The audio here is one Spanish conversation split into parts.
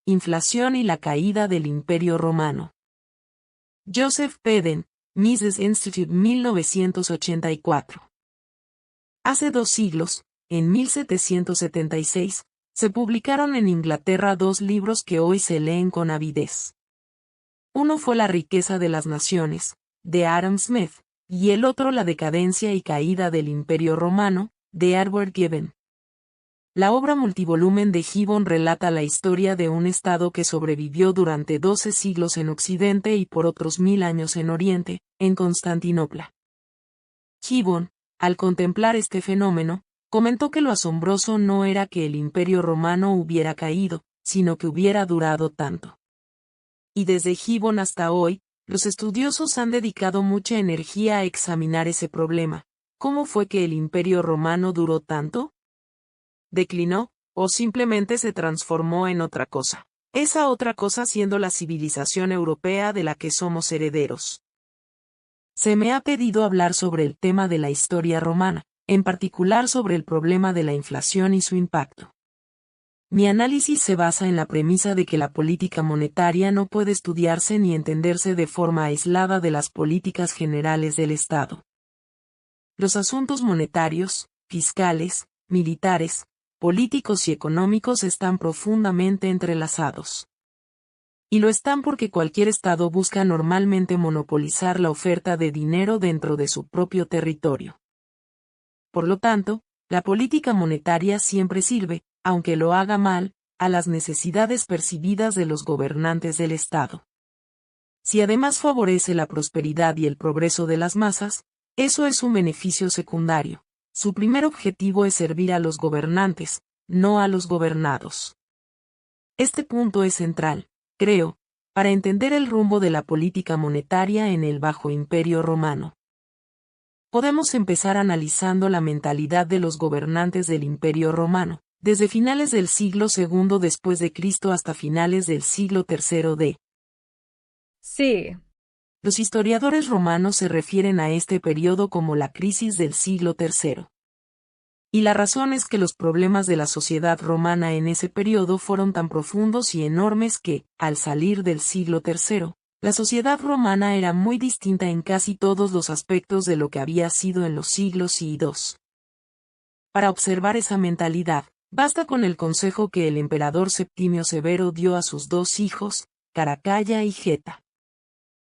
Inflación y la caída del Imperio Romano. Joseph Peden, Mises Institute 1984. Hace 2 siglos, en 1776, se publicaron en Inglaterra 2 libros que hoy se leen con avidez. Uno fue La riqueza de las naciones, de Adam Smith, y el otro La decadencia y caída del Imperio Romano, de Edward Gibbon. La obra multivolumen de Gibbon relata la historia de un estado que sobrevivió durante 12 siglos en Occidente y por otros 1000 años en Oriente, en Constantinopla. Gibbon, al contemplar este fenómeno, comentó que lo asombroso no era que el Imperio Romano hubiera caído, sino que hubiera durado tanto. Y desde Gibbon hasta hoy, los estudiosos han dedicado mucha energía a examinar ese problema. ¿Cómo fue que el Imperio Romano duró tanto? ¿Declinó, o simplemente se transformó en otra cosa? Esa otra cosa siendo la civilización europea de la que somos herederos. Se me ha pedido hablar sobre el tema de la historia romana, en particular sobre el problema de la inflación y su impacto. Mi análisis se basa en la premisa de que la política monetaria no puede estudiarse ni entenderse de forma aislada de las políticas generales del Estado. Los asuntos monetarios, fiscales, militares, políticos y económicos están profundamente entrelazados. Y lo están porque cualquier Estado busca normalmente monopolizar la oferta de dinero dentro de su propio territorio. Por lo tanto, la política monetaria siempre sirve, aunque lo haga mal, a las necesidades percibidas de los gobernantes del Estado. Si además favorece la prosperidad y el progreso de las masas, eso es un beneficio secundario. Su primer objetivo es servir a los gobernantes, no a los gobernados. Este punto es central, creo, para entender el rumbo de la política monetaria en el Bajo Imperio Romano. Podemos empezar analizando la mentalidad de los gobernantes del Imperio Romano, desde finales del siglo II después de Cristo hasta finales del siglo III d. Sí. Los historiadores romanos se refieren a este periodo como la crisis del siglo III. Y la razón es que los problemas de la sociedad romana en ese periodo fueron tan profundos y enormes que, al salir del siglo III, la sociedad romana era muy distinta en casi todos los aspectos de lo que había sido en los siglos I y II. Para observar esa mentalidad, basta con el consejo que el emperador Septimio Severo dio a sus 2 hijos, Caracalla y Geta.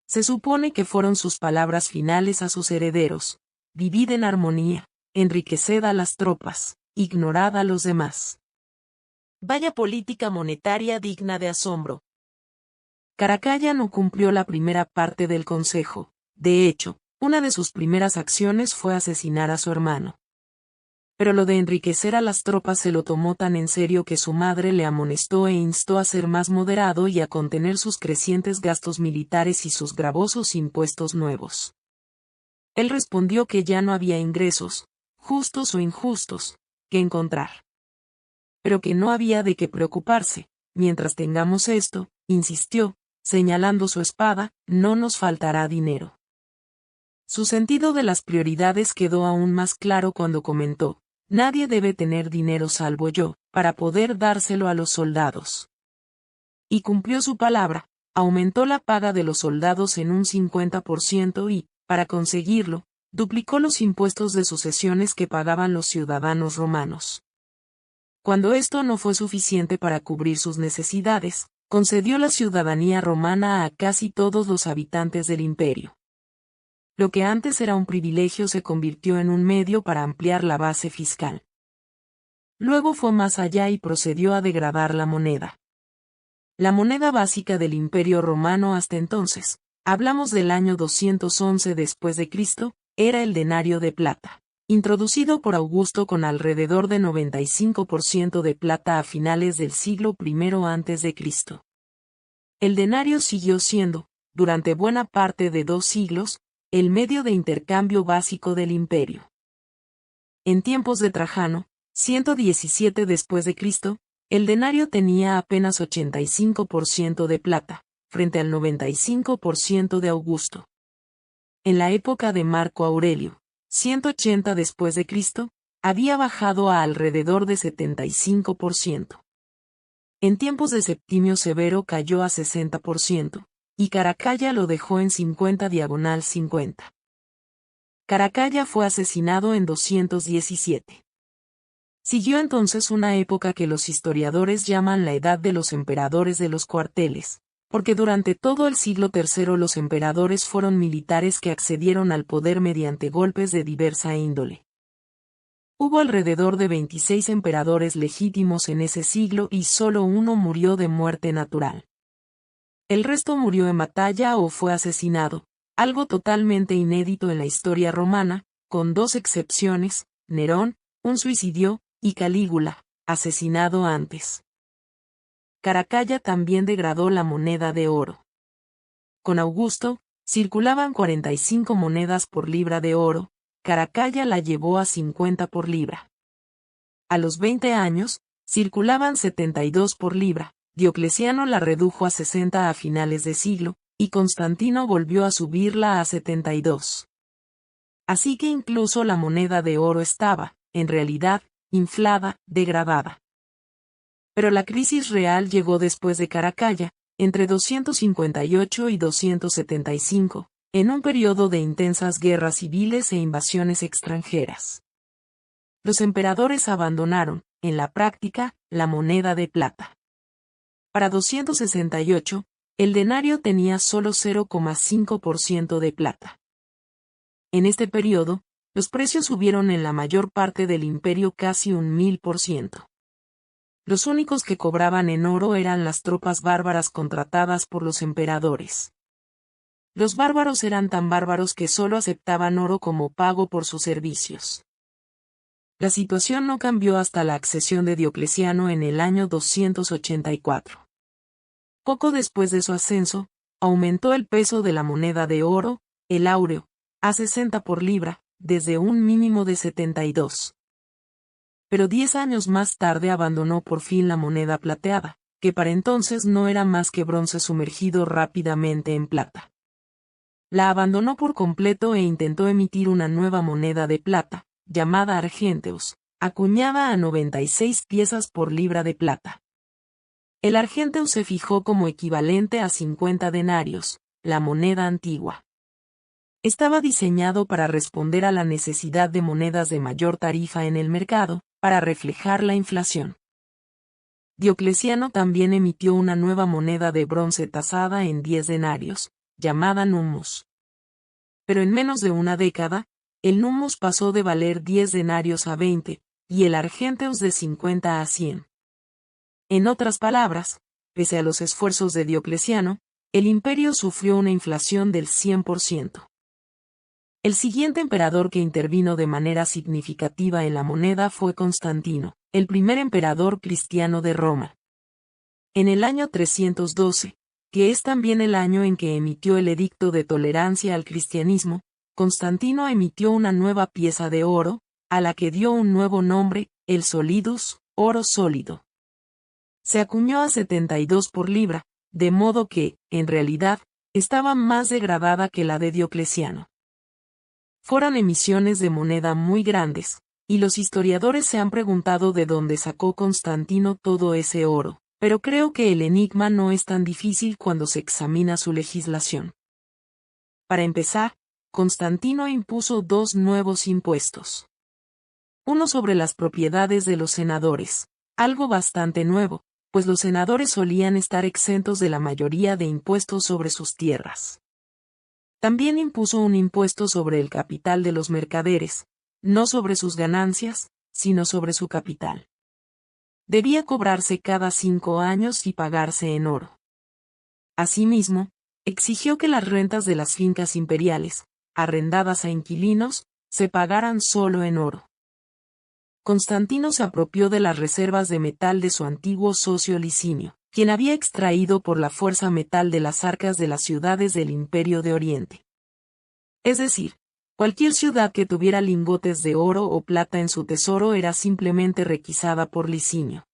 Se supone que fueron sus palabras finales a sus herederos: vivid en armonía, enriqueced a las tropas, ignorad a los demás. Vaya política monetaria digna de asombro. Caracalla no cumplió la primera parte del consejo. De hecho, una de sus primeras acciones fue asesinar a su hermano. Pero lo de enriquecer a las tropas se lo tomó tan en serio que su madre le amonestó e instó a ser más moderado y a contener sus crecientes gastos militares y sus gravosos impuestos nuevos. Él respondió que ya no había ingresos, justos o injustos, que encontrar. Pero que no había de qué preocuparse. Mientras tengamos esto, insistió, señalando su espada, no nos faltará dinero. Su sentido de las prioridades quedó aún más claro cuando comentó: nadie debe tener dinero salvo yo, para poder dárselo a los soldados. Y cumplió su palabra, aumentó la paga de los soldados en un 50% y, para conseguirlo, duplicó los impuestos de sucesiones que pagaban los ciudadanos romanos. Cuando esto no fue suficiente para cubrir sus necesidades, concedió la ciudadanía romana a casi todos los habitantes del imperio. Lo que antes era un privilegio se convirtió en un medio para ampliar la base fiscal. Luego fue más allá y procedió a degradar la moneda. La moneda básica del Imperio Romano hasta entonces, hablamos del año 211 después de Cristo, era el denario de plata, introducido por Augusto con alrededor de 95% de plata a finales del siglo I a.C. El denario siguió siendo, durante buena parte de 2 siglos, el medio de intercambio básico del imperio. En tiempos de Trajano, 117 después de Cristo, el denario tenía apenas 85% de plata, frente al 95% de Augusto. En la época de Marco Aurelio, 180 después de Cristo, había bajado a alrededor de 75%. En tiempos de Septimio Severo cayó a 60%, y Caracalla lo dejó en 50/50. Caracalla fue asesinado en 217. Siguió entonces una época que los historiadores llaman la Edad de los Emperadores de los Cuarteles, porque durante todo el siglo III los emperadores fueron militares que accedieron al poder mediante golpes de diversa índole. Hubo alrededor de 26 emperadores legítimos en ese siglo y solo uno murió de muerte natural. El resto murió en batalla o fue asesinado, algo totalmente inédito en la historia romana, con dos excepciones: Nerón, un suicidio, y Calígula, asesinado antes. Caracalla también degradó la moneda de oro. Con Augusto, circulaban 45 monedas por libra de oro, Caracalla la llevó a 50 por libra. A los 20 años, circulaban 72 por libra, Diocleciano la redujo a 60 a finales de siglo, y Constantino volvió a subirla a 72. Así que incluso la moneda de oro estaba, en realidad, inflada, degradada. Pero la crisis real llegó después de Caracalla, entre 258 y 275, en un periodo de intensas guerras civiles e invasiones extranjeras. Los emperadores abandonaron, en la práctica, la moneda de plata. Para 268, el denario tenía solo 0,5% de plata. En este periodo, los precios subieron en la mayor parte del imperio casi un 1000%. Los únicos que cobraban en oro eran las tropas bárbaras contratadas por los emperadores. Los bárbaros eran tan bárbaros que solo aceptaban oro como pago por sus servicios. La situación no cambió hasta la accesión de Diocleciano en el año 284. Poco después de su ascenso, aumentó el peso de la moneda de oro, el áureo, a 60 por libra, desde un mínimo de 72. Pero 10 años más tarde abandonó por fin la moneda plateada, que para entonces no era más que bronce sumergido rápidamente en plata. La abandonó por completo e intentó emitir una nueva moneda de plata, llamada argenteus, acuñada a 96 piezas por libra de plata. El argenteus se fijó como equivalente a 50 denarios, la moneda antigua. Estaba diseñado para responder a la necesidad de monedas de mayor tarifa en el mercado, para reflejar la inflación. Diocleciano también emitió una nueva moneda de bronce tasada en 10 denarios, llamada nummus. Pero en menos de una década, el nummus pasó de valer 10 denarios a 20, y el argenteus de 50 a 100. En otras palabras, pese a los esfuerzos de Diocleciano, el imperio sufrió una inflación del 100%. El siguiente emperador que intervino de manera significativa en la moneda fue Constantino, el primer emperador cristiano de Roma. En el año 312, que es también el año en que emitió el edicto de tolerancia al cristianismo, Constantino emitió una nueva pieza de oro, a la que dio un nuevo nombre, el solidus, oro sólido. Se acuñó a 72 por libra, de modo que, en realidad, estaba más degradada que la de Diocleciano. Fueron emisiones de moneda muy grandes, y los historiadores se han preguntado de dónde sacó Constantino todo ese oro, pero creo que el enigma no es tan difícil cuando se examina su legislación. Para empezar, Constantino impuso dos nuevos impuestos. Uno sobre las propiedades de los senadores, algo bastante nuevo, pues los senadores solían estar exentos de la mayoría de impuestos sobre sus tierras. También impuso un impuesto sobre el capital de los mercaderes, no sobre sus ganancias, sino sobre su capital. Debía cobrarse cada 5 años y pagarse en oro. Asimismo, exigió que las rentas de las fincas imperiales, arrendadas a inquilinos, se pagaran solo en oro. Constantino se apropió de las reservas de metal de su antiguo socio Licinio, quien había extraído por la fuerza metal de las arcas de las ciudades del Imperio de Oriente. Es decir, cualquier ciudad que tuviera lingotes de oro o plata en su tesoro era simplemente requisada por Licinio.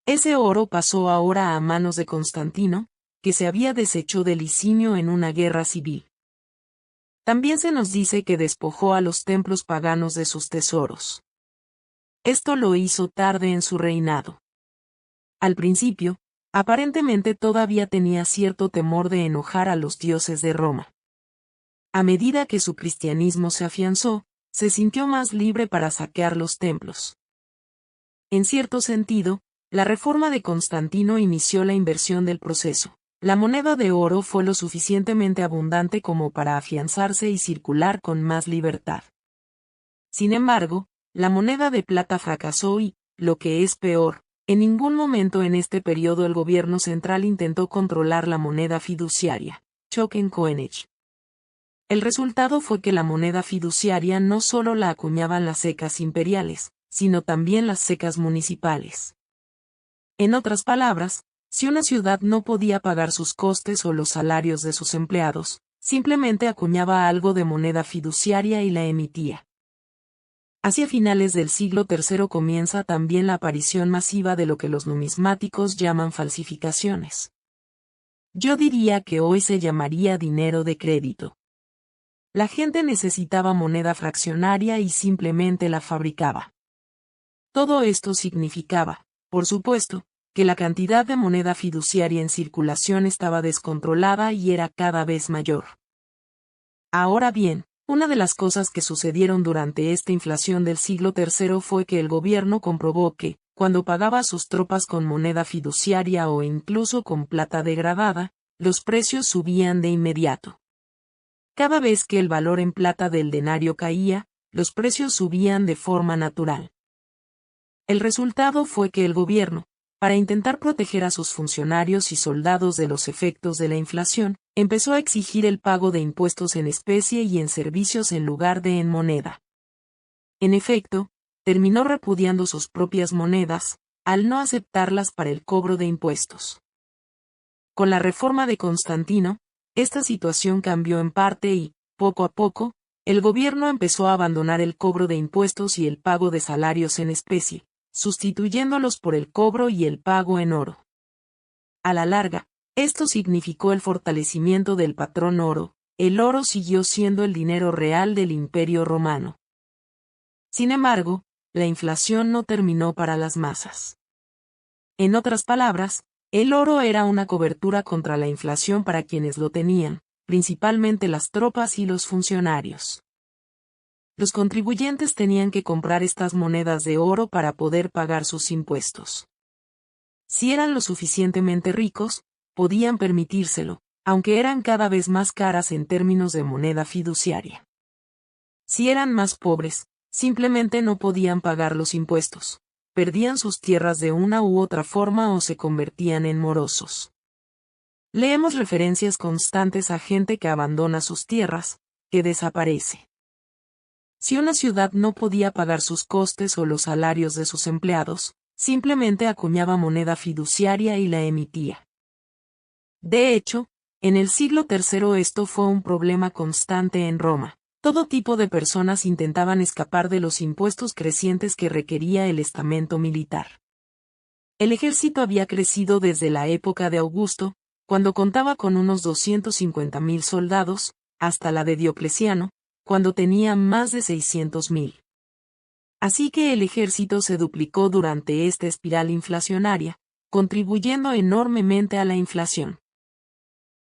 Ese oro pasó ahora a manos de Constantino, que se había deshecho de Licinio en una guerra civil. También se nos dice que despojó a los templos paganos de sus tesoros. Esto lo hizo tarde en su reinado. Al principio, aparentemente todavía tenía cierto temor de enojar a los dioses de Roma. A medida que su cristianismo se afianzó, se sintió más libre para saquear los templos. En cierto sentido, la reforma de Constantino inició la inversión del proceso. La moneda de oro fue lo suficientemente abundante como para afianzarse y circular con más libertad. Sin embargo, la moneda de plata fracasó y, lo que es peor, en ningún momento en este periodo el gobierno central intentó controlar la moneda fiduciaria, token coinage. El resultado fue que la moneda fiduciaria no solo la acuñaban las secas imperiales, sino también las secas municipales. En otras palabras, si una ciudad no podía pagar sus costes o los salarios de sus empleados, simplemente acuñaba algo de moneda fiduciaria y la emitía. Hacia finales del siglo III comienza también la aparición masiva de lo que los numismáticos llaman falsificaciones. Yo diría que hoy se llamaría dinero de crédito. La gente necesitaba moneda fraccionaria y simplemente la fabricaba. Todo esto significaba, por supuesto, que la cantidad de moneda fiduciaria en circulación estaba descontrolada y era cada vez mayor. Ahora bien, una de las cosas que sucedieron durante esta inflación del siglo III fue que el gobierno comprobó que, cuando pagaba a sus tropas con moneda fiduciaria o incluso con plata degradada, los precios subían de inmediato. Cada vez que el valor en plata del denario caía, los precios subían de forma natural. El resultado fue que el gobierno, para intentar proteger a sus funcionarios y soldados de los efectos de la inflación, empezó a exigir el pago de impuestos en especie y en servicios en lugar de en moneda. En efecto, terminó repudiando sus propias monedas, al no aceptarlas para el cobro de impuestos. Con la reforma de Constantino, esta situación cambió en parte y, poco a poco, el gobierno empezó a abandonar el cobro de impuestos y el pago de salarios en especie, sustituyéndolos por el cobro y el pago en oro. A la larga, esto significó el fortalecimiento del patrón oro. El oro siguió siendo el dinero real del Imperio Romano. Sin embargo, la inflación no terminó para las masas. En otras palabras, el oro era una cobertura contra la inflación para quienes lo tenían, principalmente las tropas y los funcionarios. Los contribuyentes tenían que comprar estas monedas de oro para poder pagar sus impuestos. Si eran lo suficientemente ricos, podían permitírselo, aunque eran cada vez más caras en términos de moneda fiduciaria. Si eran más pobres, simplemente no podían pagar los impuestos, perdían sus tierras de una u otra forma o se convertían en morosos. Leemos referencias constantes a gente que abandona sus tierras, que desaparece. Si una ciudad no podía pagar sus costes o los salarios de sus empleados, simplemente acuñaba moneda fiduciaria y la emitía. De hecho, en el siglo III esto fue un problema constante en Roma. Todo tipo de personas intentaban escapar de los impuestos crecientes que requería el estamento militar. El ejército había crecido desde la época de Augusto, cuando contaba con unos 250.000 soldados, hasta la de Diocleciano, cuando tenía más de 600.000. Así que el ejército se duplicó durante esta espiral inflacionaria, contribuyendo enormemente a la inflación.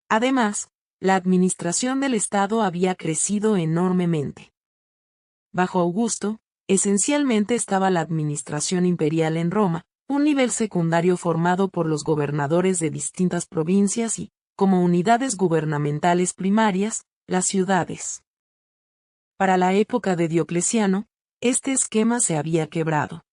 Además, la administración del Estado había crecido enormemente. Bajo Augusto, esencialmente estaba la administración imperial en Roma, un nivel secundario formado por los gobernadores de distintas provincias y, como unidades gubernamentales primarias, las ciudades. Para la época de Diocleciano, este esquema se había quebrado.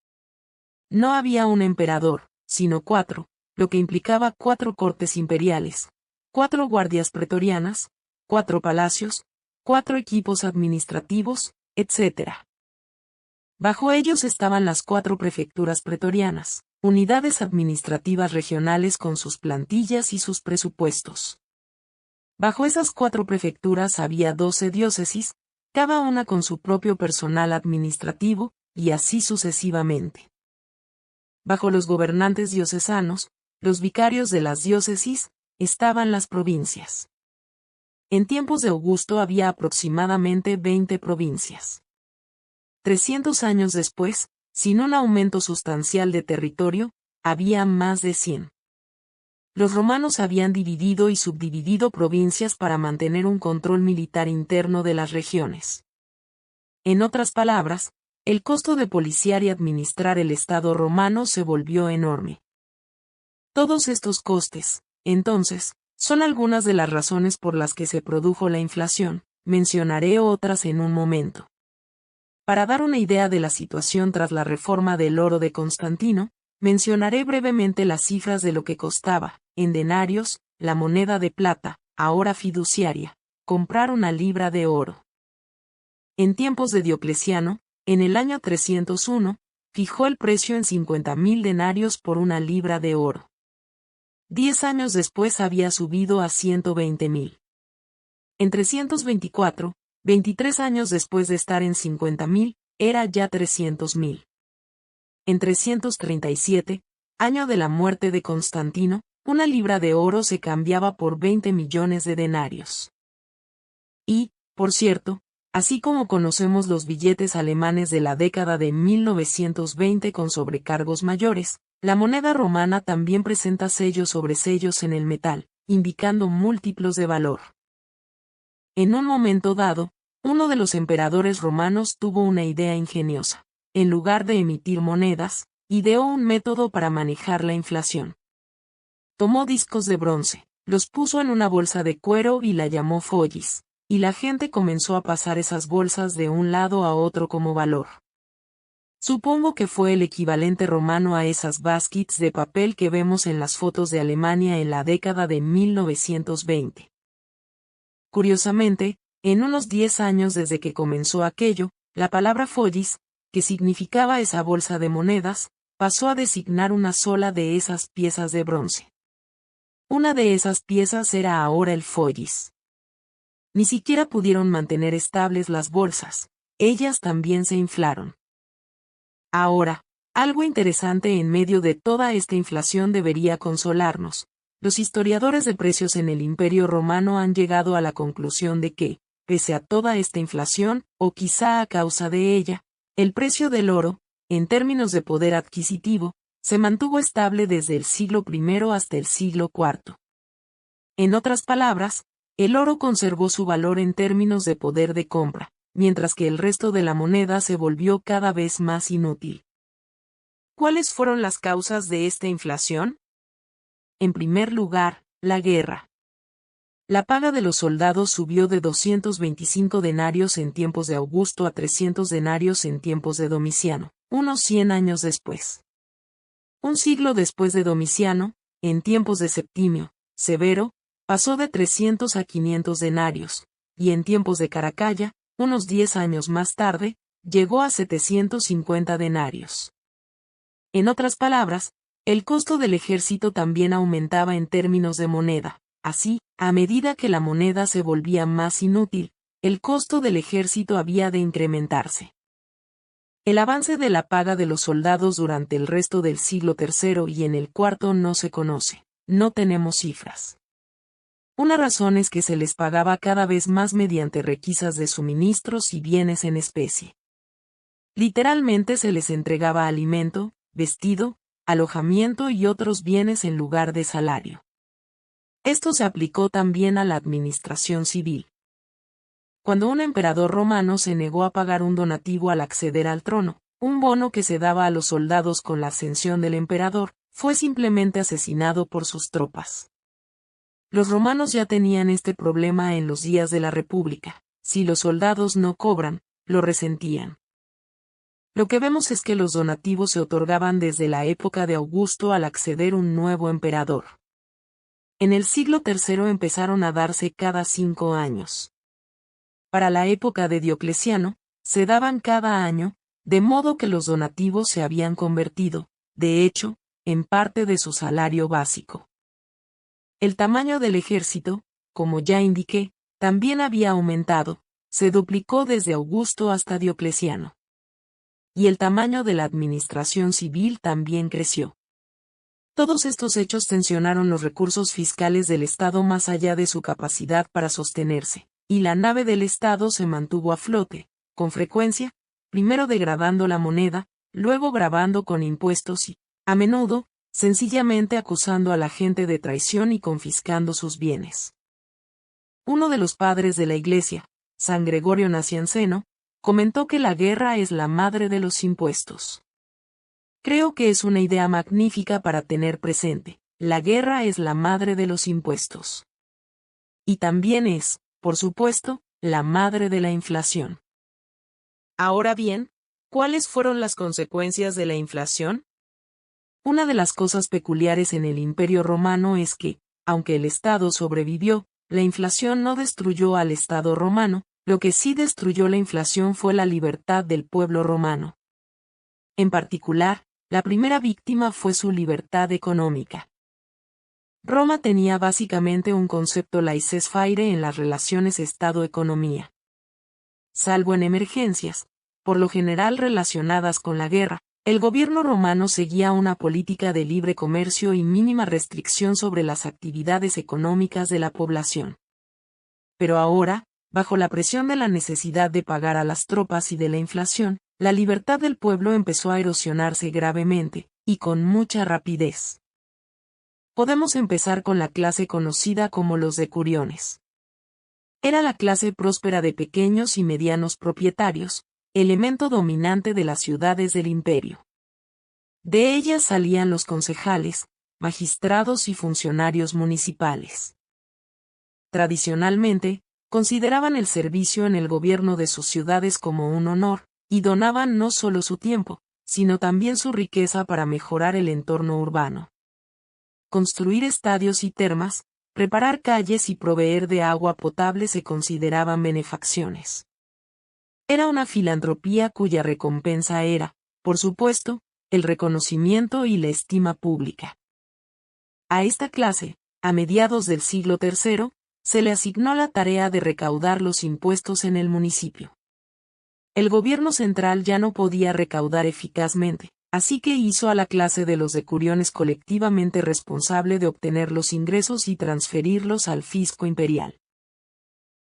No había un emperador, sino 4, lo que implicaba 4 cortes imperiales, 4 guardias pretorianas, 4 palacios, 4 equipos administrativos, etc. Bajo ellos estaban las 4 prefecturas pretorianas, unidades administrativas regionales con sus plantillas y sus presupuestos. Bajo esas 4 prefecturas había 12 diócesis, cada una con su propio personal administrativo, y así sucesivamente. Bajo los gobernantes diocesanos, los vicarios de las diócesis, estaban las provincias. En tiempos de Augusto había aproximadamente 20 provincias. 300 años después, sin un aumento sustancial de territorio, había más de 100. Los romanos habían dividido y subdividido provincias para mantener un control militar interno de las regiones. En otras palabras, el costo de policiar y administrar el Estado romano se volvió enorme. Todos estos costes, entonces, son algunas de las razones por las que se produjo la inflación. Mencionaré otras en un momento. Para dar una idea de la situación tras la reforma del oro de Constantino, mencionaré brevemente las cifras de lo que costaba, en denarios, la moneda de plata, ahora fiduciaria, comprar una libra de oro. En tiempos de Diocleciano, en el año 301, fijó el precio en 50.000 denarios por una libra de oro. 10 años después había subido a 120.000. En 324, 23 años después de estar en 50.000, era ya 300.000. En 337, año de la muerte de Constantino, una libra de oro se cambiaba por 20 millones de denarios. Y, por cierto, así como conocemos los billetes alemanes de la década de 1920 con sobrecargos mayores, la moneda romana también presenta sellos sobre sellos en el metal, indicando múltiplos de valor. En un momento dado, uno de los emperadores romanos tuvo una idea ingeniosa. En lugar de emitir monedas, ideó un método para manejar la inflación. Tomó discos de bronce, los puso en una bolsa de cuero y la llamó follis, y la gente comenzó a pasar esas bolsas de un lado a otro como valor. Supongo que fue el equivalente romano a esas baskets de papel que vemos en las fotos de Alemania en la década de 1920. Curiosamente, en unos 10 años desde que comenzó aquello, la palabra follis, que significaba esa bolsa de monedas, pasó a designar una sola de esas piezas de bronce. Una de esas piezas era ahora el follis. Ni siquiera pudieron mantener estables las bolsas, ellas también se inflaron. Ahora, algo interesante en medio de toda esta inflación debería consolarnos. Los historiadores de precios en el Imperio Romano han llegado a la conclusión de que, pese a toda esta inflación, o quizá a causa de ella, el precio del oro, en términos de poder adquisitivo, se mantuvo estable desde el siglo I hasta el siglo IV. En otras palabras, el oro conservó su valor en términos de poder de compra, mientras que el resto de la moneda se volvió cada vez más inútil. ¿Cuáles fueron las causas de esta inflación? En primer lugar, la guerra. La paga de los soldados subió de 225 denarios en tiempos de Augusto a 300 denarios en tiempos de Domiciano, unos 100 años después. Un siglo después de Domiciano, en tiempos de Septimio, Severo, pasó de 300 a 500 denarios, y en tiempos de Caracalla, unos 10 años más tarde, llegó a 750 denarios. En otras palabras, el costo del ejército también aumentaba en términos de moneda. Así, a medida que la moneda se volvía más inútil, el costo del ejército había de incrementarse. El avance de la paga de los soldados durante el resto del siglo III y en el IV no se conoce, no tenemos cifras. Una razón es que se les pagaba cada vez más mediante requisas de suministros y bienes en especie. Literalmente se les entregaba alimento, vestido, alojamiento y otros bienes en lugar de salario. Esto se aplicó también a la administración civil. Cuando un emperador romano se negó a pagar un donativo al acceder al trono, un bono que se daba a los soldados con la ascensión del emperador, fue simplemente asesinado por sus tropas. Los romanos ya tenían este problema en los días de la República. Si los soldados no cobran, lo resentían. Lo que vemos es que los donativos se otorgaban desde la época de Augusto al acceder un nuevo emperador. En el siglo III empezaron a darse cada 5 años. Para la época de Diocleciano, se daban cada año, de modo que los donativos se habían convertido, de hecho, en parte de su salario básico. El tamaño del ejército, como ya indiqué, también había aumentado, se duplicó desde Augusto hasta Diocleciano. Y el tamaño de la administración civil también creció. Todos estos hechos tensionaron los recursos fiscales del Estado más allá de su capacidad para sostenerse, y la nave del Estado se mantuvo a flote, con frecuencia, primero degradando la moneda, luego gravando con impuestos y, a menudo, sencillamente acusando a la gente de traición y confiscando sus bienes. Uno de los padres de la Iglesia, San Gregorio Nacianceno, comentó que la guerra es la madre de los impuestos. Creo que es una idea magnífica para tener presente. La guerra es la madre de los impuestos. Y también es, por supuesto, la madre de la inflación. Ahora bien, ¿cuáles fueron las consecuencias de la inflación? Una de las cosas peculiares en el Imperio Romano es que, aunque el Estado sobrevivió, la inflación no destruyó al Estado romano, lo que sí destruyó la inflación fue la libertad del pueblo romano. En particular, la primera víctima fue su libertad económica. Roma tenía básicamente un concepto laissez-faire en las relaciones Estado-economía. Salvo en emergencias, por lo general relacionadas con la guerra, el gobierno romano seguía una política de libre comercio y mínima restricción sobre las actividades económicas de la población. Pero ahora, bajo la presión de la necesidad de pagar a las tropas y de la inflación, la libertad del pueblo empezó a erosionarse gravemente, y con mucha rapidez. Podemos empezar con la clase conocida como los decuriones. Era la clase próspera de pequeños y medianos propietarios, elemento dominante de las ciudades del imperio. De ellas salían los concejales, magistrados y funcionarios municipales. Tradicionalmente, consideraban el servicio en el gobierno de sus ciudades como un honor, y donaban no solo su tiempo, sino también su riqueza para mejorar el entorno urbano. Construir estadios y termas, preparar calles y proveer de agua potable se consideraban benefacciones. Era una filantropía cuya recompensa era, por supuesto, el reconocimiento y la estima pública. A esta clase, a mediados del siglo III, se le asignó la tarea de recaudar los impuestos en el municipio. El gobierno central ya no podía recaudar eficazmente, así que hizo a la clase de los decuriones colectivamente responsable de obtener los ingresos y transferirlos al fisco imperial.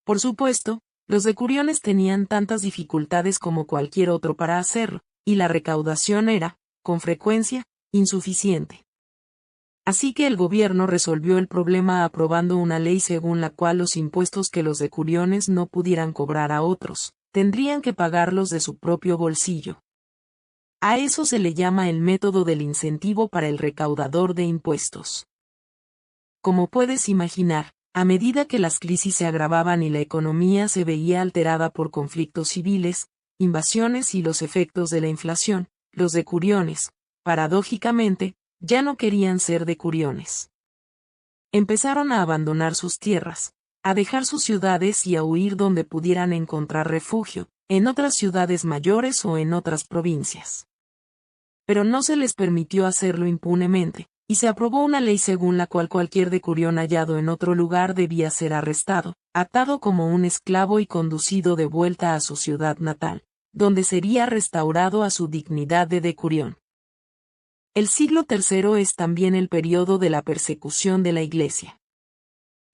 Por supuesto, los decuriones tenían tantas dificultades como cualquier otro para hacerlo, y la recaudación era, con frecuencia, insuficiente. Así que el gobierno resolvió el problema aprobando una ley según la cual los impuestos que los decuriones no pudieran cobrar a otros, tendrían que pagarlos de su propio bolsillo. A eso se le llama el método del incentivo para el recaudador de impuestos. Como puedes imaginar, a medida que las crisis se agravaban y la economía se veía alterada por conflictos civiles, invasiones y los efectos de la inflación, los decuriones, paradójicamente, ya no querían ser decuriones. Empezaron a abandonar sus tierras, a dejar sus ciudades y a huir donde pudieran encontrar refugio, en otras ciudades mayores o en otras provincias. Pero no se les permitió hacerlo impunemente, y se aprobó una ley según la cual cualquier decurión hallado en otro lugar debía ser arrestado, atado como un esclavo y conducido de vuelta a su ciudad natal, donde sería restaurado a su dignidad de decurión. El siglo III es también el periodo de la persecución de la Iglesia.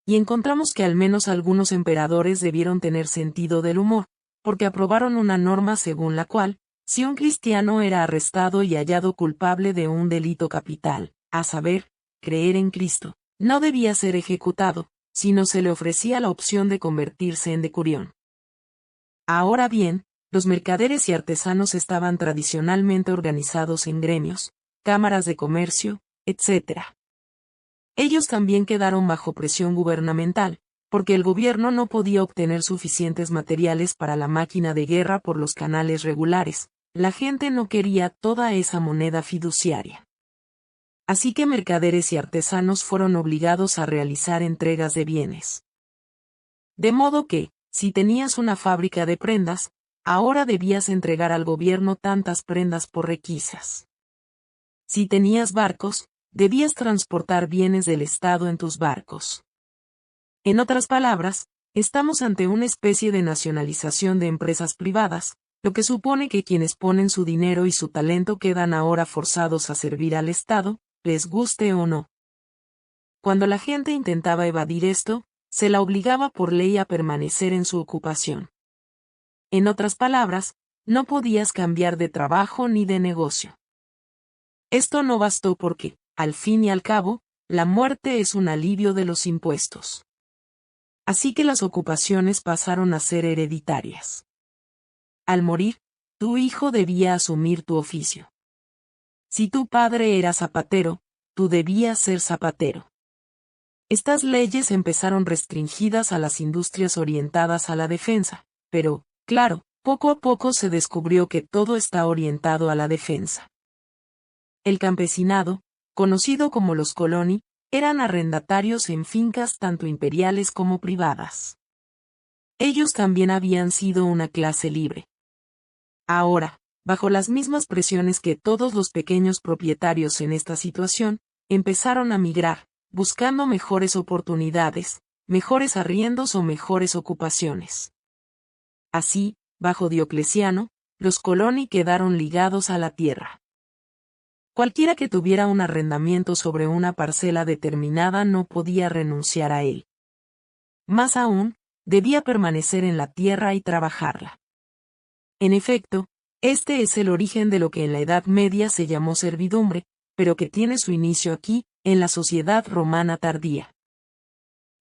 Y encontramos que al menos algunos emperadores debieron tener sentido del humor, porque aprobaron una norma según la cual, si un cristiano era arrestado y hallado culpable de un delito capital, a saber, creer en Cristo, no debía ser ejecutado, sino se le ofrecía la opción de convertirse en decurión. Ahora bien, los mercaderes y artesanos estaban tradicionalmente organizados en gremios, cámaras de comercio, etc. Ellos también quedaron bajo presión gubernamental, porque el gobierno no podía obtener suficientes materiales para la máquina de guerra por los canales regulares. La gente no quería toda esa moneda fiduciaria. Así que mercaderes y artesanos fueron obligados a realizar entregas de bienes. De modo que, si tenías una fábrica de prendas, ahora debías entregar al gobierno tantas prendas por requisas. Si tenías barcos, debías transportar bienes del Estado en tus barcos. En otras palabras, estamos ante una especie de nacionalización de empresas privadas, lo que supone que quienes ponen su dinero y su talento quedan ahora forzados a servir al Estado, les guste o no. Cuando la gente intentaba evadir esto, se la obligaba por ley a permanecer en su ocupación. En otras palabras, no podías cambiar de trabajo ni de negocio. Esto no bastó porque, al fin y al cabo, la muerte es un alivio de los impuestos. Así que las ocupaciones pasaron a ser hereditarias. Al morir, tu hijo debía asumir tu oficio. Si tu padre era zapatero, tú debías ser zapatero. Estas leyes empezaron restringidas a las industrias orientadas a la defensa, pero, claro, poco a poco se descubrió que todo está orientado a la defensa. El campesinado, conocido como los coloni, eran arrendatarios en fincas tanto imperiales como privadas. Ellos también habían sido una clase libre. Ahora, bajo las mismas presiones que todos los pequeños propietarios en esta situación, empezaron a migrar, buscando mejores oportunidades, mejores arriendos o mejores ocupaciones. Así, bajo Diocleciano, los coloni quedaron ligados a la tierra. Cualquiera que tuviera un arrendamiento sobre una parcela determinada no podía renunciar a él. Más aún, debía permanecer en la tierra y trabajarla. En efecto, este es el origen de lo que en la Edad Media se llamó servidumbre, pero que tiene su inicio aquí, en la sociedad romana tardía.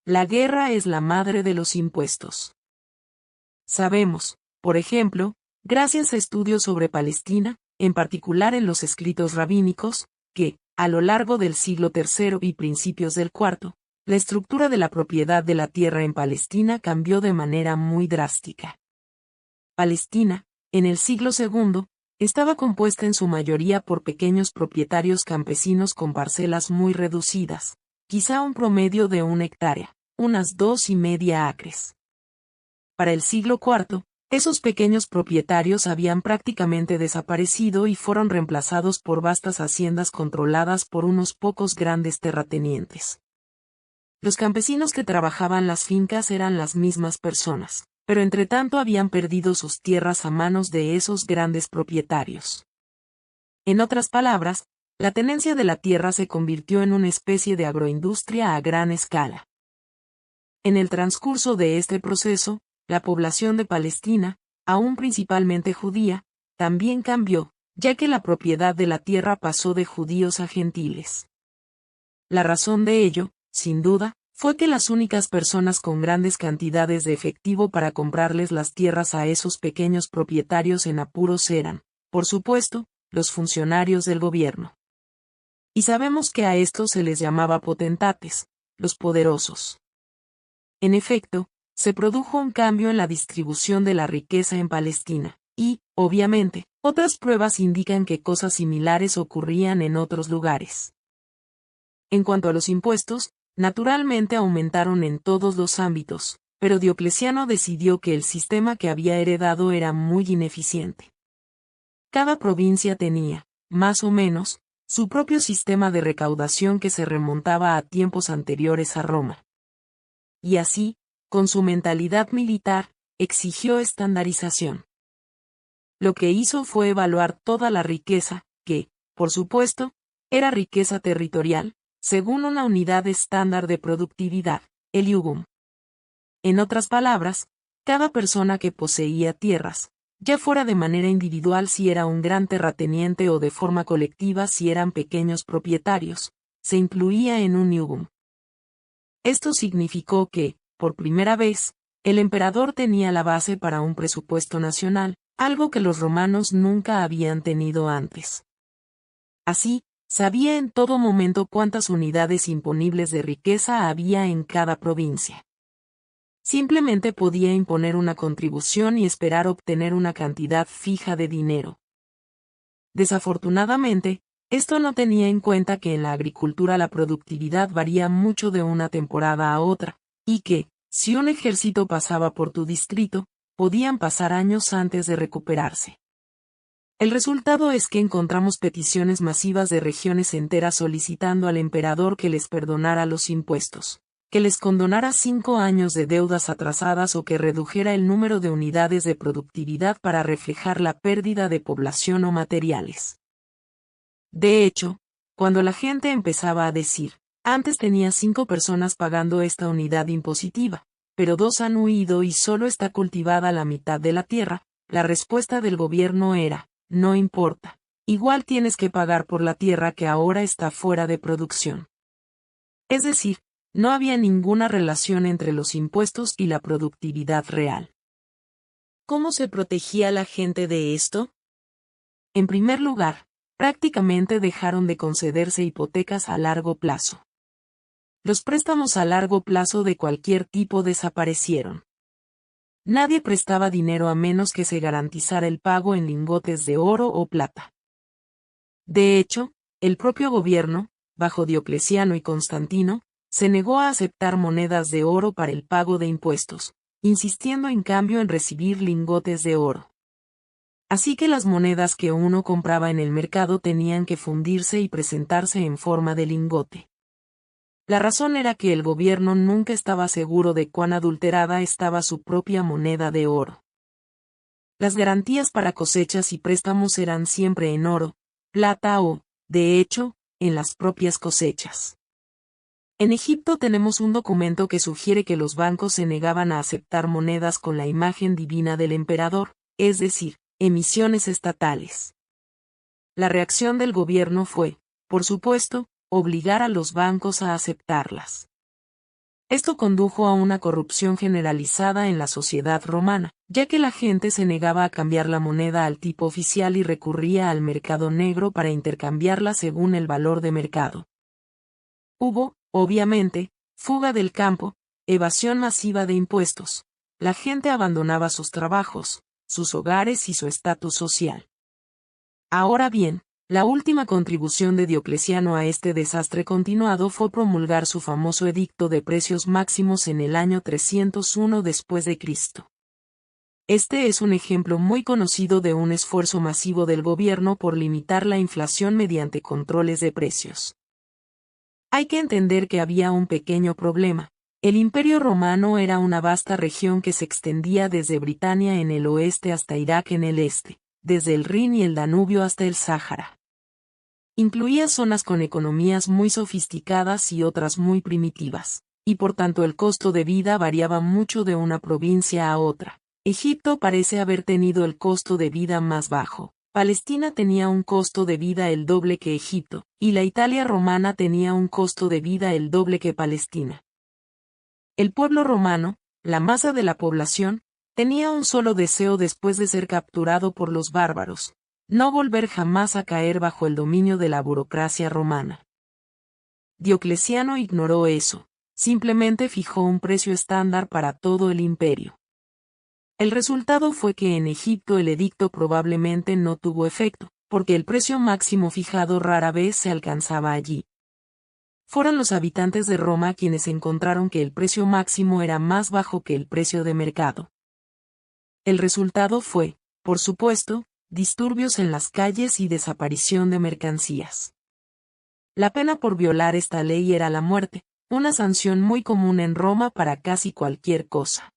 La guerra es la madre de los impuestos. Sabemos, por ejemplo, gracias a estudios sobre Palestina, en particular en los escritos rabínicos, que, a lo largo del siglo III y principios del IV, la estructura de la propiedad de la tierra en Palestina cambió de manera muy drástica. Palestina, en el siglo II, estaba compuesta en su mayoría por pequeños propietarios campesinos con parcelas muy reducidas, quizá un promedio de 1 hectárea, unas 2,5 acres. Para el siglo IV, esos pequeños propietarios habían prácticamente desaparecido y fueron reemplazados por vastas haciendas controladas por unos pocos grandes terratenientes. Los campesinos que trabajaban las fincas eran las mismas personas, pero entretanto habían perdido sus tierras a manos de esos grandes propietarios. En otras palabras, la tenencia de la tierra se convirtió en una especie de agroindustria a gran escala. En el transcurso de este proceso, la población de Palestina, aún principalmente judía, también cambió, ya que la propiedad de la tierra pasó de judíos a gentiles. La razón de ello, sin duda, fue que las únicas personas con grandes cantidades de efectivo para comprarles las tierras a esos pequeños propietarios en apuros eran, por supuesto, los funcionarios del gobierno. Y sabemos que a estos se les llamaba potentates, los poderosos. En efecto, se produjo un cambio en la distribución de la riqueza en Palestina, y, obviamente, otras pruebas indican que cosas similares ocurrían en otros lugares. En cuanto a los impuestos, naturalmente aumentaron en todos los ámbitos, pero Diocleciano decidió que el sistema que había heredado era muy ineficiente. Cada provincia tenía, más o menos, su propio sistema de recaudación que se remontaba a tiempos anteriores a Roma. Y así, con su mentalidad militar, exigió estandarización. Lo que hizo fue evaluar toda la riqueza, que, por supuesto, era riqueza territorial, según una unidad estándar de productividad, el iugum. En otras palabras, cada persona que poseía tierras, ya fuera de manera individual si era un gran terrateniente o de forma colectiva si eran pequeños propietarios, se incluía en un iugum. Esto significó que, por primera vez, el emperador tenía la base para un presupuesto nacional, algo que los romanos nunca habían tenido antes. Así, sabía en todo momento cuántas unidades imponibles de riqueza había en cada provincia. Simplemente podía imponer una contribución y esperar obtener una cantidad fija de dinero. Desafortunadamente, esto no tenía en cuenta que en la agricultura la productividad varía mucho de una temporada a otra, y que, si un ejército pasaba por tu distrito, podían pasar años antes de recuperarse. El resultado es que encontramos peticiones masivas de regiones enteras solicitando al emperador que les perdonara los impuestos, que les condonara 5 años de deudas atrasadas o que redujera el número de unidades de productividad para reflejar la pérdida de población o materiales. De hecho, cuando la gente empezaba a decir, antes tenía 5 personas pagando esta unidad impositiva, pero 2 han huido y solo está cultivada la mitad de la tierra, la respuesta del gobierno era, no importa, igual tienes que pagar por la tierra que ahora está fuera de producción. Es decir, no había ninguna relación entre los impuestos y la productividad real. ¿Cómo se protegía la gente de esto? En primer lugar, prácticamente dejaron de concederse hipotecas a largo plazo. Los préstamos a largo plazo de cualquier tipo desaparecieron. Nadie prestaba dinero a menos que se garantizara el pago en lingotes de oro o plata. De hecho, el propio gobierno, bajo Diocleciano y Constantino, se negó a aceptar monedas de oro para el pago de impuestos, insistiendo en cambio en recibir lingotes de oro. Así que las monedas que uno compraba en el mercado tenían que fundirse y presentarse en forma de lingote. La razón era que el gobierno nunca estaba seguro de cuán adulterada estaba su propia moneda de oro. Las garantías para cosechas y préstamos eran siempre en oro, plata o, de hecho, en las propias cosechas. En Egipto tenemos un documento que sugiere que los bancos se negaban a aceptar monedas con la imagen divina del emperador, es decir, emisiones estatales. La reacción del gobierno fue, por supuesto, obligar a los bancos a aceptarlas. Esto condujo a una corrupción generalizada en la sociedad romana, ya que la gente se negaba a cambiar la moneda al tipo oficial y recurría al mercado negro para intercambiarla según el valor de mercado. Hubo, obviamente, fuga del campo, evasión masiva de impuestos. La gente abandonaba sus trabajos, sus hogares y su estatus social. Ahora bien, la última contribución de Diocleciano a este desastre continuado fue promulgar su famoso edicto de precios máximos en el año 301 después de Cristo. Este es un ejemplo muy conocido de un esfuerzo masivo del gobierno por limitar la inflación mediante controles de precios. Hay que entender que había un pequeño problema. El Imperio Romano era una vasta región que se extendía desde Britania en el oeste hasta Irak en el este, desde el Rin y el Danubio hasta el Sáhara. Incluía zonas con economías muy sofisticadas y otras muy primitivas, y por tanto el costo de vida variaba mucho de una provincia a otra. Egipto parece haber tenido el costo de vida más bajo. Palestina tenía un costo de vida el doble que Egipto, y la Italia romana tenía un costo de vida el doble que Palestina. El pueblo romano, la masa de la población, tenía un solo deseo después de ser capturado por los bárbaros: no volver jamás a caer bajo el dominio de la burocracia romana. Diocleciano ignoró eso, simplemente fijó un precio estándar para todo el imperio. El resultado fue que en Egipto el edicto probablemente no tuvo efecto, porque el precio máximo fijado rara vez se alcanzaba allí. Fueron los habitantes de Roma quienes encontraron que el precio máximo era más bajo que el precio de mercado. El resultado fue, por supuesto, disturbios en las calles y desaparición de mercancías. La pena por violar esta ley era la muerte, una sanción muy común en Roma para casi cualquier cosa.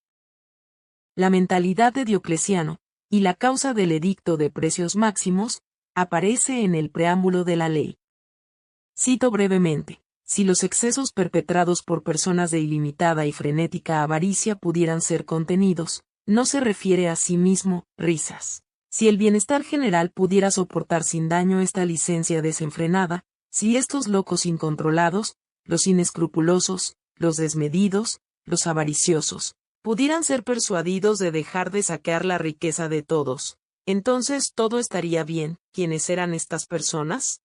La mentalidad de Diocleciano, y la causa del edicto de precios máximos, aparece en el preámbulo de la ley. Cito brevemente: si los excesos perpetrados por personas de ilimitada y frenética avaricia pudieran ser contenidos, no se refiere a sí mismo, risas. Si el bienestar general pudiera soportar sin daño esta licencia desenfrenada, si estos locos incontrolados, los inescrupulosos, los desmedidos, los avariciosos, pudieran ser persuadidos de dejar de saquear la riqueza de todos, entonces todo estaría bien. ¿Quiénes eran estas personas?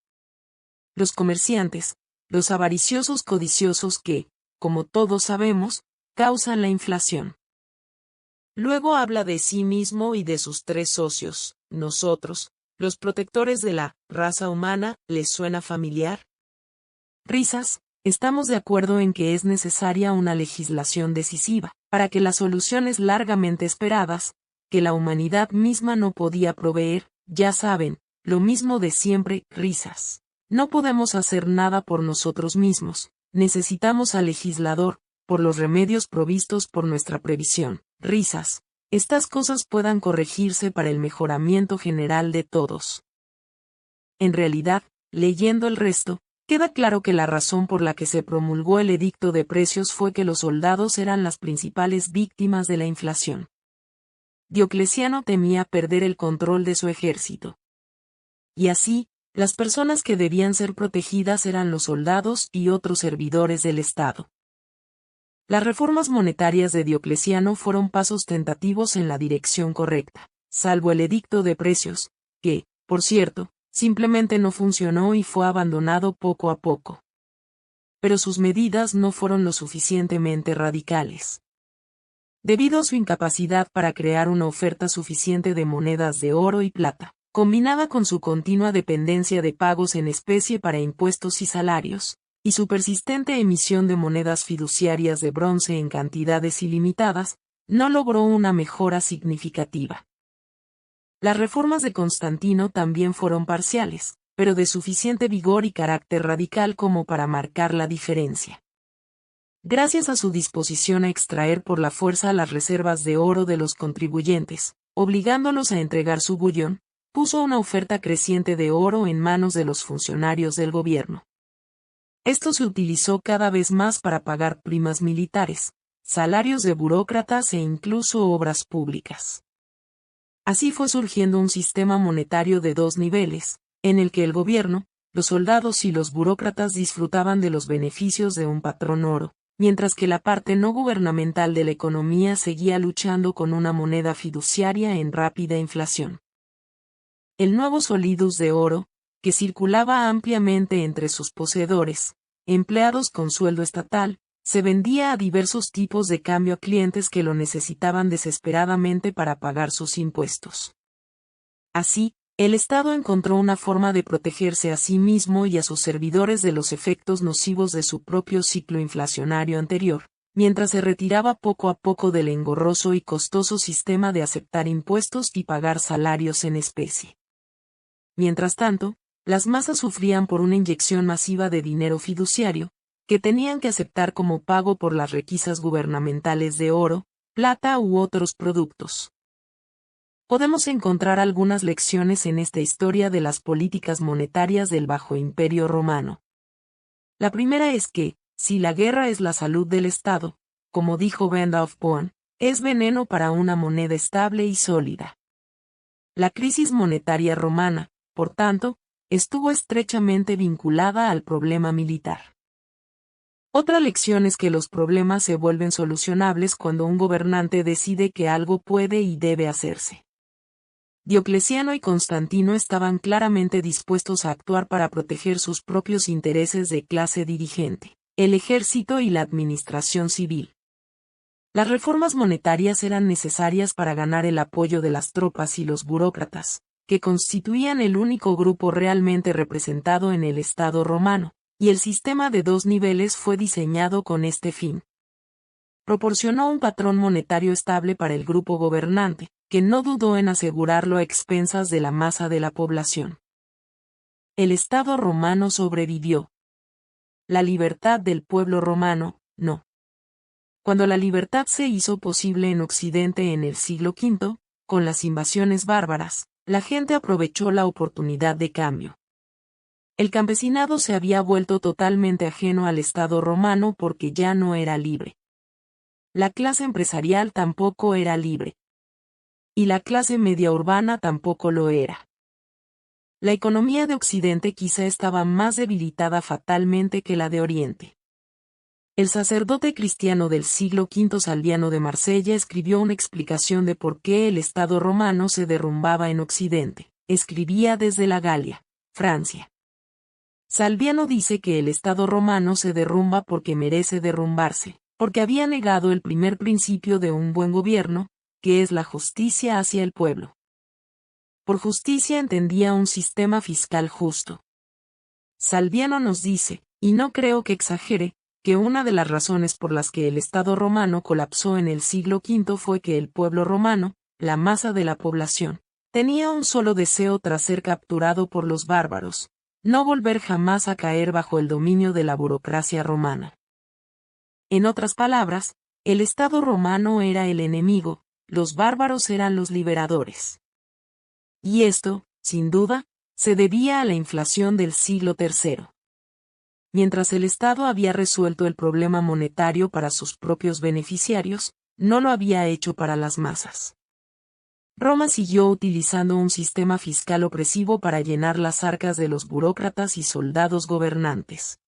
Los comerciantes, los avariciosos codiciosos que, como todos sabemos, causan la inflación. Luego habla de sí mismo y de sus tres socios, nosotros, los protectores de la raza humana. ¿Les suena familiar? Risas. Estamos de acuerdo en que es necesaria una legislación decisiva, para que las soluciones largamente esperadas, que la humanidad misma no podía proveer, ya saben, lo mismo de siempre, risas. No podemos hacer nada por nosotros mismos, necesitamos al legislador, por los remedios provistos por nuestra previsión, risas. Estas cosas puedan corregirse para el mejoramiento general de todos. En realidad, leyendo el resto, queda claro que la razón por la que se promulgó el edicto de precios fue que los soldados eran las principales víctimas de la inflación. Diocleciano temía perder el control de su ejército. y así, las personas que debían ser protegidas eran los soldados y otros servidores del Estado. Las reformas monetarias de Diocleciano fueron pasos tentativos en la dirección correcta, salvo el edicto de precios, que, por cierto, simplemente no funcionó y fue abandonado poco a poco. Pero sus medidas no fueron lo suficientemente radicales. Debido a su incapacidad para crear una oferta suficiente de monedas de oro y plata, combinada con su continua dependencia de pagos en especie para impuestos y salarios, y su persistente emisión de monedas fiduciarias de bronce en cantidades ilimitadas, no logró una mejora significativa. Las reformas de Constantino también fueron parciales, pero de suficiente vigor y carácter radical como para marcar la diferencia. Gracias a su disposición a extraer por la fuerza las reservas de oro de los contribuyentes, obligándolos a entregar su bullón, puso una oferta creciente de oro en manos de los funcionarios del gobierno. Esto se utilizó cada vez más para pagar primas militares, salarios de burócratas e incluso obras públicas. Así fue surgiendo un sistema monetario de dos niveles, en el que el gobierno, los soldados y los burócratas disfrutaban de los beneficios de un patrón oro, mientras que la parte no gubernamental de la economía seguía luchando con una moneda fiduciaria en rápida inflación. El nuevo solidus de oro, que circulaba ampliamente entre sus poseedores, empleados con sueldo estatal, se vendía a diversos tipos de cambio a clientes que lo necesitaban desesperadamente para pagar sus impuestos. Así, el Estado encontró una forma de protegerse a sí mismo y a sus servidores de los efectos nocivos de su propio ciclo inflacionario anterior, mientras se retiraba poco a poco del engorroso y costoso sistema de aceptar impuestos y pagar salarios en especie. Mientras tanto, las masas sufrían por una inyección masiva de dinero fiduciario, que tenían que aceptar como pago por las requisas gubernamentales de oro, plata u otros productos. Podemos encontrar algunas lecciones en esta historia de las políticas monetarias del Bajo Imperio Romano. La primera es que, si la guerra es la salud del Estado, como dijo Benda of Boan, es veneno para una moneda estable y sólida. La crisis monetaria romana, por tanto, estuvo estrechamente vinculada al problema militar. Otra lección es que los problemas se vuelven solucionables cuando un gobernante decide que algo puede y debe hacerse. Diocleciano y Constantino estaban claramente dispuestos a actuar para proteger sus propios intereses de clase dirigente, el ejército y la administración civil. Las reformas monetarias eran necesarias para ganar el apoyo de las tropas y los burócratas, que constituían el único grupo realmente representado en el Estado romano, y el sistema de dos niveles fue diseñado con este fin. Proporcionó un patrón monetario estable para el grupo gobernante, que no dudó en asegurarlo a expensas de la masa de la población. El Estado romano sobrevivió. La libertad del pueblo romano, no. Cuando la libertad se hizo posible en Occidente en el siglo V, con las invasiones bárbaras, la gente aprovechó la oportunidad de cambio. El campesinado se había vuelto totalmente ajeno al Estado romano porque ya no era libre. La clase empresarial tampoco era libre. Y la clase media urbana tampoco lo era. La economía de Occidente quizá estaba más debilitada fatalmente que la de Oriente. El sacerdote cristiano del siglo V Salviano de Marsella escribió una explicación de por qué el Estado romano se derrumbaba en Occidente. Escribía desde la Galia, Francia. Salviano dice que el Estado romano se derrumba porque merece derrumbarse, porque había negado el primer principio de un buen gobierno, que es la justicia hacia el pueblo. Por justicia entendía un sistema fiscal justo. Salviano nos dice, y no creo que exagere, que una de las razones por las que el Estado romano colapsó en el siglo V fue que el pueblo romano, la masa de la población, tenía un solo deseo tras ser capturado por los bárbaros, no volver jamás a caer bajo el dominio de la burocracia romana. En otras palabras, el Estado romano era el enemigo, los bárbaros eran los liberadores. Y esto, sin duda, se debía a la inflación del siglo III. Mientras el Estado había resuelto el problema monetario para sus propios beneficiarios, no lo había hecho para las masas. Roma siguió utilizando un sistema fiscal opresivo para llenar las arcas de los burócratas y soldados gobernantes.